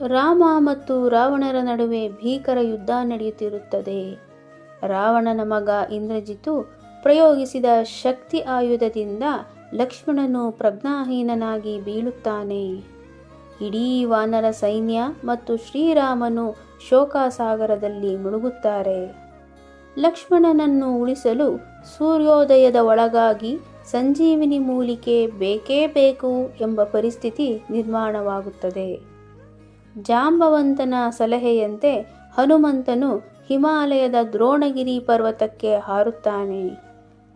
ರಾಮ ಮತ್ತು ರಾವಣರ ನಡುವೆ ಭೀಕರ ಯುದ್ಧ ನಡೆಯುತ್ತಿರುತ್ತದೆ. ರಾವಣನ ಮಗ ಇಂದ್ರಜಿತು ಪ್ರಯೋಗಿಸಿದ ಶಕ್ತಿ ಆಯುಧದಿಂದ ಲಕ್ಷ್ಮಣನು ಪ್ರಜ್ಞಾಹೀನನಾಗಿ ಬೀಳುತ್ತಾನೆ. ಇಡೀ ವಾನರ ಸೈನ್ಯ ಮತ್ತು ಶ್ರೀರಾಮನು ಶೋಕಸಾಗರದಲ್ಲಿ ಮುಳುಗುತ್ತಾರೆ. ಲಕ್ಷ್ಮಣನನ್ನು ಉಳಿಸಲು ಸೂರ್ಯೋದಯದ ಒಳಗಾಗಿ ಸಂಜೀವಿನಿ ಮೂಲಿಕೆ ಬೇಕೇ ಬೇಕು ಎಂಬ ಪರಿಸ್ಥಿತಿ ನಿರ್ಮಾಣವಾಗುತ್ತದೆ. ಜಾಂಬವಂತನ ಸಲಹೆಯಂತೆ ಹನುಮಂತನು ಹಿಮಾಲಯದ ದ್ರೋಣಗಿರಿ ಪರ್ವತಕ್ಕೆ ಹಾರುತ್ತಾನೆ.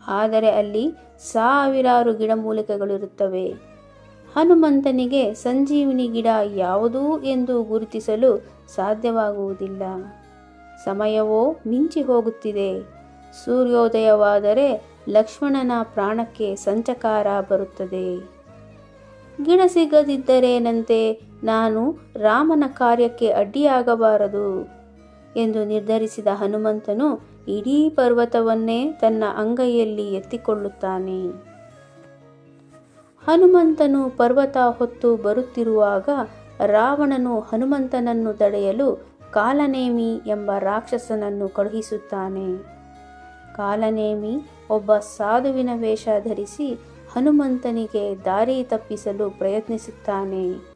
ಆದರೆ ಅಲ್ಲಿ ಸಾವಿರಾರು ಗಿಡಮೂಲಿಕೆಗಳಿರುತ್ತವೆ. ಹನುಮಂತನಿಗೆ ಸಂಜೀವಿನಿ ಗಿಡ ಯಾವುದು ಎಂದು ಗುರುತಿಸಲು ಸಾಧ್ಯವಾಗುವುದಿಲ್ಲ. ಸಮಯವೋ ಮಿಂಚಿ ಹೋಗುತ್ತಿದೆ. ಸೂರ್ಯೋದಯವಾದರೆ ಲಕ್ಷ್ಮಣನ ಪ್ರಾಣಕ್ಕೆ ಸಂಚಕಾರ ಬರುತ್ತದೆ. ಗಿಡ ಸಿಗದಿದ್ದರೇನಂತೆ, ನಾನು ರಾಮನ ಕಾರ್ಯಕ್ಕೆ ಅಡ್ಡಿಯಾಗಬಾರದು ಎಂದು ನಿರ್ಧರಿಸಿದ ಹನುಮಂತನು ಇಡೀ ಪರ್ವತವನ್ನೇ ತನ್ನ ಅಂಗೈಯಲ್ಲಿ ಎತ್ತಿಕೊಳ್ಳುತ್ತಾನೆ. ಹನುಮಂತನು ಪರ್ವತ ಹೊತ್ತು ಬರುತ್ತಿರುವಾಗ ರಾವಣನು ಹನುಮಂತನನ್ನು ತಡೆಯಲು ಕಾಲನೇಮಿ ಎಂಬ ರಾಕ್ಷಸನನ್ನು ಕಳುಹಿಸುತ್ತಾನೆ. ಕಾಲನೇಮಿ ಒಬ್ಬ ಸಾಧುವಿನ ವೇಷ ಧರಿಸಿ ಹನುಮಂತನಿಗೆ ದಾರಿ ತಪ್ಪಿಸಲು ಪ್ರಯತ್ನಿಸುತ್ತಾನೆ.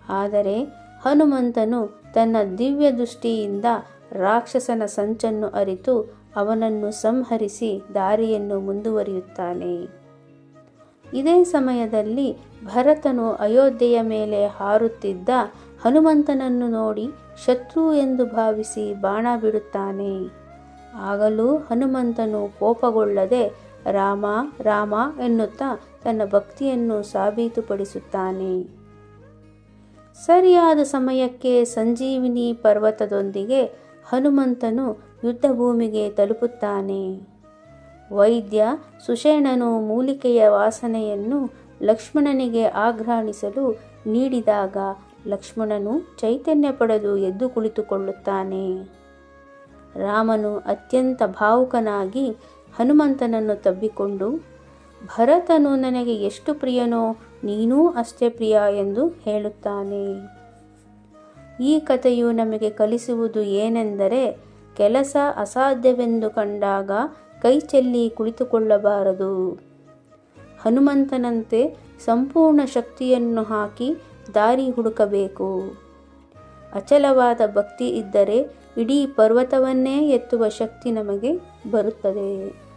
ಆದರೆ ಹನುಮಂತನು ತನ್ನ ದಿವ್ಯ ದೃಷ್ಟಿಯಿಂದ ರಾಕ್ಷಸನ ಸಂಚನ್ನು ಅರಿತು ಅವನನ್ನು ಸಂಹರಿಸಿ ದಾರಿಯನ್ನು ಮುಂದುವರಿಯುತ್ತಾನೆ. ಇದೇ ಸಮಯದಲ್ಲಿ ಭರತನು ಅಯೋಧ್ಯೆಯ ಮೇಲೆ ಹಾರುತ್ತಿದ್ದ ಹನುಮಂತನನ್ನು ನೋಡಿ ಶತ್ರು ಎಂದು ಭಾವಿಸಿ ಬಾಣ ಬಿಡುತ್ತಾನೆ. ಆಗಲೂ ಹನುಮಂತನು ಕೋಪಗೊಳ್ಳದೆ ರಾಮ ರಾಮ ಎನ್ನುತ್ತಾ ತನ್ನ ಭಕ್ತಿಯನ್ನು ಸಾಬೀತುಪಡಿಸುತ್ತಾನೆ. ಸರಿಯಾದ ಸಮಯಕ್ಕೆ ಸಂಜೀವಿನಿ ಪರ್ವತದೊಂದಿಗೆ ಹನುಮಂತನು ಯುದ್ಧಭೂಮಿಗೆ ತಲುಪುತ್ತಾನೆ. ವೈದ್ಯ ಸುಷೇಣನು ಮೂಲಿಕೆಯ ವಾಸನೆಯನ್ನು ಲಕ್ಷ್ಮಣನಿಗೆ ಆಘ್ರಾಣಿಸಲು ನೀಡಿದಾಗ ಲಕ್ಷ್ಮಣನು ಚೈತನ್ಯ ಪಡೆದು ಎದ್ದು ಕುಳಿತುಕೊಳ್ಳುತ್ತಾನೆ. ರಾಮನು ಅತ್ಯಂತ ಭಾವುಕನಾಗಿ ಹನುಮಂತನನ್ನು ತಬ್ಬಿಕೊಂಡು, ಭರತನು ನನಗೆ ಎಷ್ಟು ಪ್ರಿಯನೋ ನೀನೂ ಅಷ್ಟೇ ಪ್ರಿಯ ಎಂದು ಹೇಳುತ್ತಾನೆ. ಈ ಕಥೆಯು ನಮಗೆ ಕಲಿಸುವುದು ಏನೆಂದರೆ, ಕೆಲಸ ಅಸಾಧ್ಯವೆಂದು ಕಂಡಾಗ ಕೈಚೆಲ್ಲಿ ಕುಳಿತುಕೊಳ್ಳಬಾರದು. ಹನುಮಂತನಂತೆ ಸಂಪೂರ್ಣ ಶಕ್ತಿಯನ್ನು ಹಾಕಿ ದಾರಿ ಹುಡುಕಬೇಕು. ಅಚಲವಾದ ಭಕ್ತಿ ಇದ್ದರೆ ಇಡೀ ಪರ್ವತವನ್ನೇ ಎತ್ತುವ ಶಕ್ತಿ ನಮಗೆ ಬರುತ್ತದೆ.